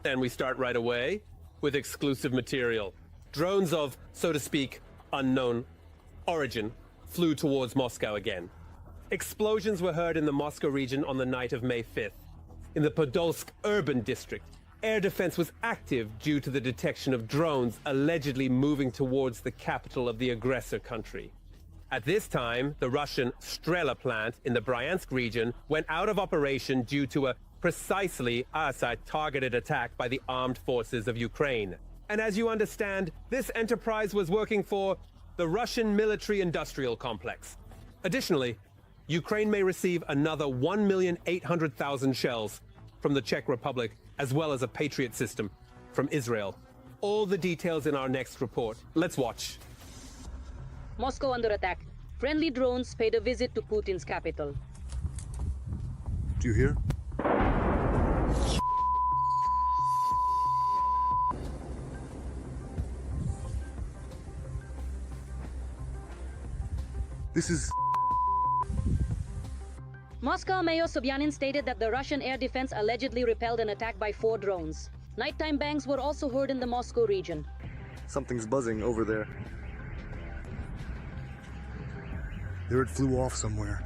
And we start right away with exclusive material. Drones of, so to speak, unknown origin flew towards Moscow again. Explosions were heard in the Moscow region on the night of May 5th. In the Podolsk urban district, air defense was active due to the detection of drones allegedly moving towards the capital of the aggressor country. At this time, the Russian Strela plant in the Bryansk region went out of operation due to a precisely targeted attack by the armed forces of Ukraine. And as you understand, this enterprise was working for the Russian military-industrial complex. Additionally, Ukraine may receive another 1,800,000 shells from the Czech Republic, as well as a Patriot system from Israel. All the details in our next report. Let's watch. Moscow under attack. Friendly drones paid a visit to Putin's capital. Do you hear? This is... Moscow Mayor Sobyanin stated that the Russian air defense allegedly repelled an attack by 4 drones. Nighttime bangs were also heard in the Moscow region. Something's buzzing over there. There it flew off somewhere.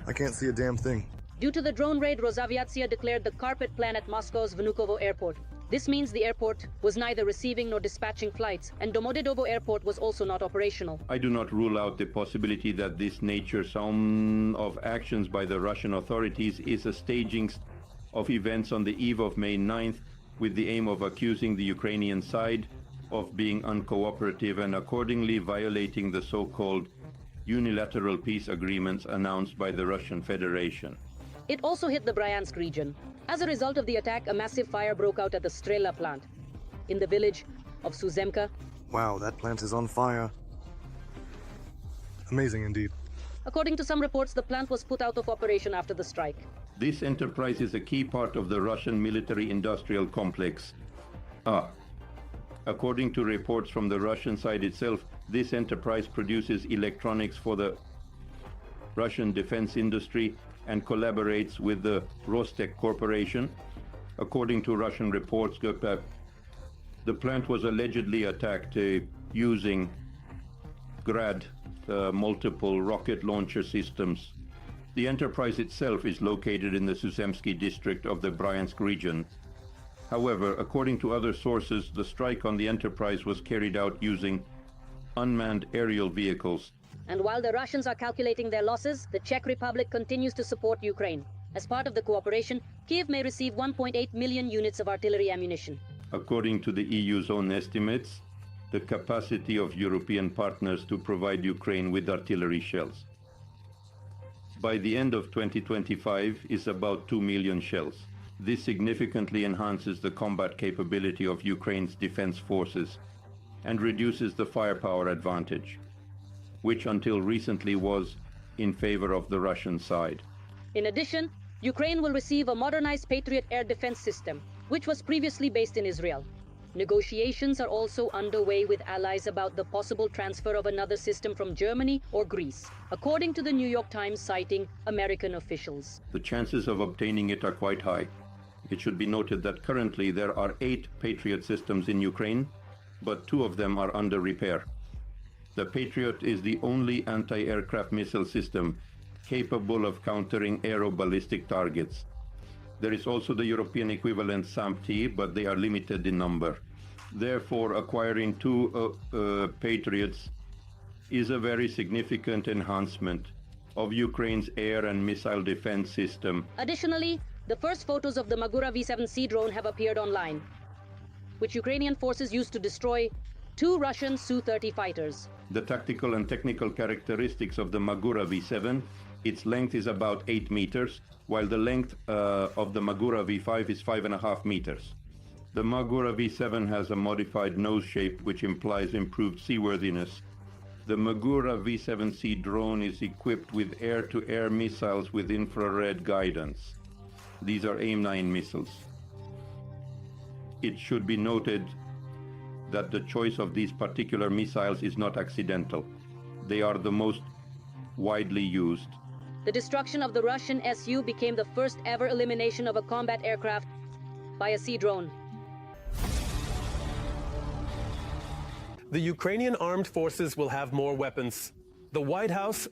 I can't see a damn thing. Due to the drone raid, Rosaviatsia declared the carpet plan at Moscow's Vnukovo airport. This means the airport was neither receiving nor dispatching flights, and Domodedovo airport was also not operational. I do not rule out the possibility that this nature some of actions by the Russian authorities is a staging of events on the eve of May 9th with the aim of accusing the Ukrainian side of being uncooperative and accordingly violating the so-called unilateral peace agreements announced by the Russian Federation. It also hit the Bryansk region. As a result of the attack, a massive fire broke out at the Strela plant in the village of Suzemka. Wow, that plant is on fire. Amazing indeed. According to some reports, the plant was put out of operation after the strike. This enterprise is a key part of the Russian military-industrial complex. According to reports from the Russian side itself, this enterprise produces electronics for the Russian defense industry and collaborates with the Rostec Corporation. According to Russian reports, the plant was allegedly attacked using Grad, multiple rocket launcher systems. The enterprise itself is located in the Suzemsky district of the Bryansk region. However, according to other sources, the strike on the enterprise was carried out using unmanned aerial vehicles. And while the Russians are calculating their losses, the Czech Republic continues to support Ukraine. As part of the cooperation, Kyiv may receive 1.8 million units of artillery ammunition. According to the EU's own estimates, the capacity of European partners to provide Ukraine with artillery shells by the end of 2025 is about 2 million shells. This significantly enhances the combat capability of Ukraine's defense forces and reduces the firepower advantage, which until recently was in favor of the Russian side. In addition, Ukraine will receive a modernized Patriot air defense system, which was previously based in Israel. Negotiations are also underway with allies about the possible transfer of another system from Germany or Greece, according to the New York Times citing American officials. The chances of obtaining it are quite high. It should be noted that currently there are 8 Patriot systems in Ukraine, but 2 of them are under repair. The Patriot is the only anti-aircraft missile system capable of countering aeroballistic targets. There is also the European equivalent SAMP-T, but they are limited in number. Therefore, acquiring 2 Patriots is a very significant enhancement of Ukraine's air and missile defense system. Additionally, the first photos of the Magura V-7C drone have appeared online, which Ukrainian forces used to destroy 2 Russian Su-30 fighters. The tactical and technical characteristics of the Magura V7, its length is about 8 meters, while the length of the Magura V5 is 5.5 meters. The Magura V7 has a modified nose shape which implies improved seaworthiness. The Magura V7C drone is equipped with air-to-air missiles with infrared guidance. These are AIM-9 missiles. It should be noted that the choice of these particular missiles is not accidental. They are the most widely used. The destruction of the Russian Su became the first ever elimination of a combat aircraft by a sea drone. The Ukrainian armed forces will have more weapons. The White House,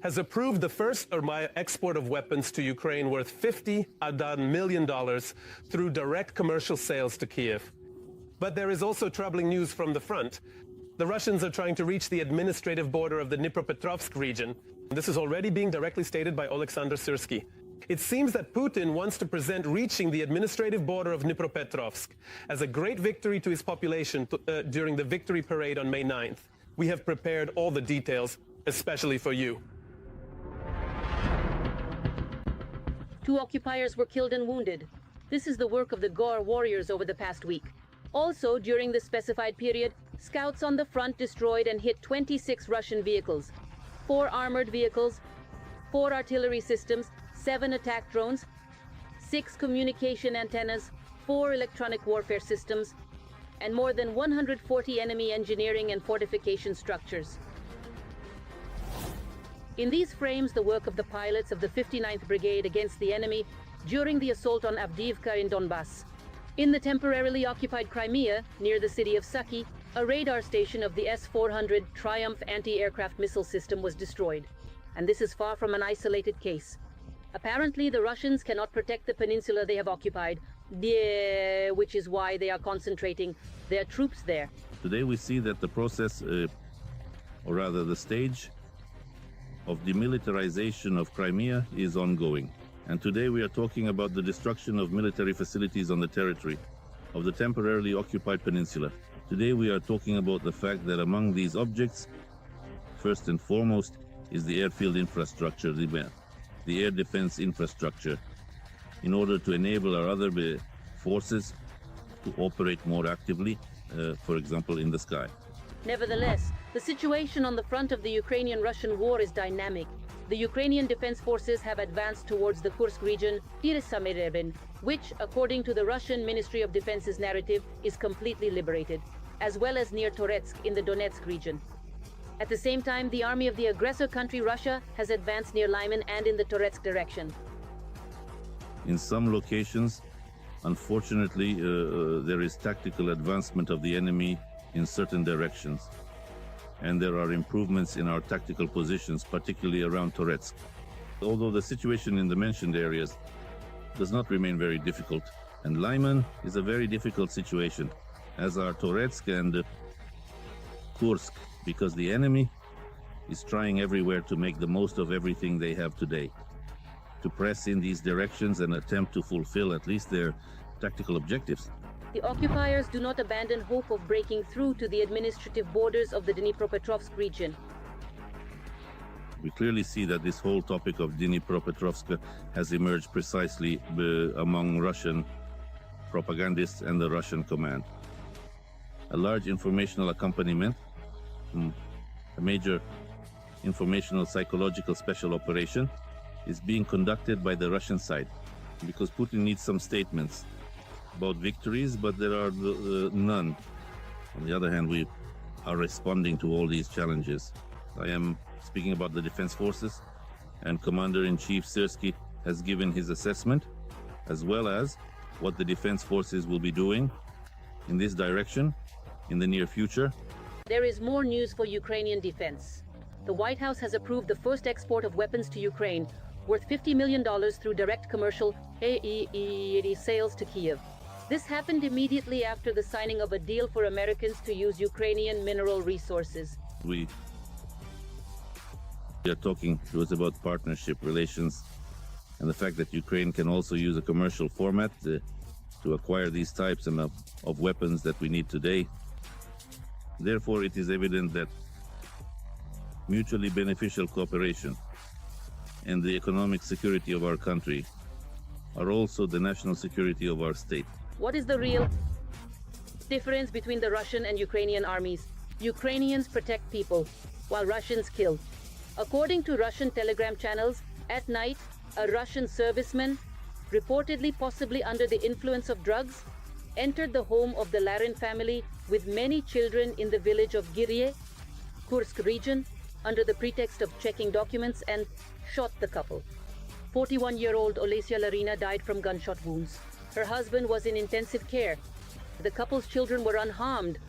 has approved the first export of weapons to Ukraine worth $50 million through direct commercial sales to Kyiv. But there is also troubling news from the front. The Russians are trying to reach the administrative border of the Dnipropetrovsk region. This is already being directly stated by Alexander Syrsky. It seems that Putin wants to present reaching the administrative border of Dnipropetrovsk as a great victory to his population during the victory parade on May 9th. We have prepared all the details, especially for you. 2 occupiers were killed and wounded. This is the work of the GOR warriors over the past week. Also, during the specified period, scouts on the front destroyed and hit 26 Russian vehicles, 4 armored vehicles, 4 artillery systems, 7 attack drones, 6 communication antennas, 4 electronic warfare systems, and more than 140 enemy engineering and fortification structures. In these frames, the work of the pilots of the 59th Brigade against the enemy during the assault on Avdiivka in Donbass. In the temporarily occupied Crimea, near the city of Suky, a radar station of the S-400 Triumph anti-aircraft missile system was destroyed. And this is far from an isolated case. Apparently, the Russians cannot protect the peninsula they have occupied, which is why they are concentrating their troops there. Today we see that the process, or rather the stage, of demilitarization of Crimea is ongoing. And today we are talking about the destruction of military facilities on the territory of the temporarily occupied peninsula. Today we are talking about the fact that among these objects, first and foremost, is the airfield infrastructure, the air defense infrastructure, in order to enable our other forces to operate more actively, for example, in the sky. Nevertheless, the situation on the front of the Ukrainian-Russian war is dynamic. The Ukrainian Defense Forces have advanced towards the Kursk region, which, according to the Russian Ministry of Defense's narrative, is completely liberated, as well as near Toretsk in the Donetsk region. At the same time, the army of the aggressor country Russia has advanced near Lyman and in the Toretsk direction. In some locations, unfortunately, there is tactical advancement of the enemy in certain directions. And there are improvements in our tactical positions, particularly around Toretsk. Although the situation in the mentioned areas does not remain very difficult, and Lyman is a very difficult situation, as are Toretsk and Kursk, because the enemy is trying everywhere to make the most of everything they have today, to press in these directions and attempt to fulfill at least their tactical objectives. The occupiers do not abandon hope of breaking through to the administrative borders of the Dnipropetrovsk region. We clearly see that this whole topic of Dnipropetrovsk has emerged precisely among Russian propagandists and the Russian command. A large informational accompaniment, a major informational psychological special operation, is being conducted by the Russian side, because Putin needs some statements about victories, but there are none. On the other hand, we are responding to all these challenges. I am speaking about the Defense Forces, and Commander-in-Chief Syrsky has given his assessment, as well as what the Defense Forces will be doing in this direction in the near future. There is more news for Ukrainian defense. The White House has approved the first export of weapons to Ukraine, worth $50 million through direct commercial sales to Kyiv. This happened immediately after the signing of a deal for Americans to use Ukrainian mineral resources. We are talking to us about partnership relations and the fact that Ukraine can also use a commercial format to acquire these types of weapons that we need today. Therefore, it is evident that mutually beneficial cooperation and the economic security of our country are also the national security of our state. What is the real difference between the Russian and Ukrainian armies? Ukrainians protect people, while Russians kill. According to Russian telegram channels, at night, a Russian serviceman, reportedly possibly under the influence of drugs, entered the home of the Larin family with many children in the village of Girye, Kursk region, under the pretext of checking documents and shot the couple. 41-year-old Olesia Larina died from gunshot wounds. Her husband was in intensive care. The couple's children were unharmed,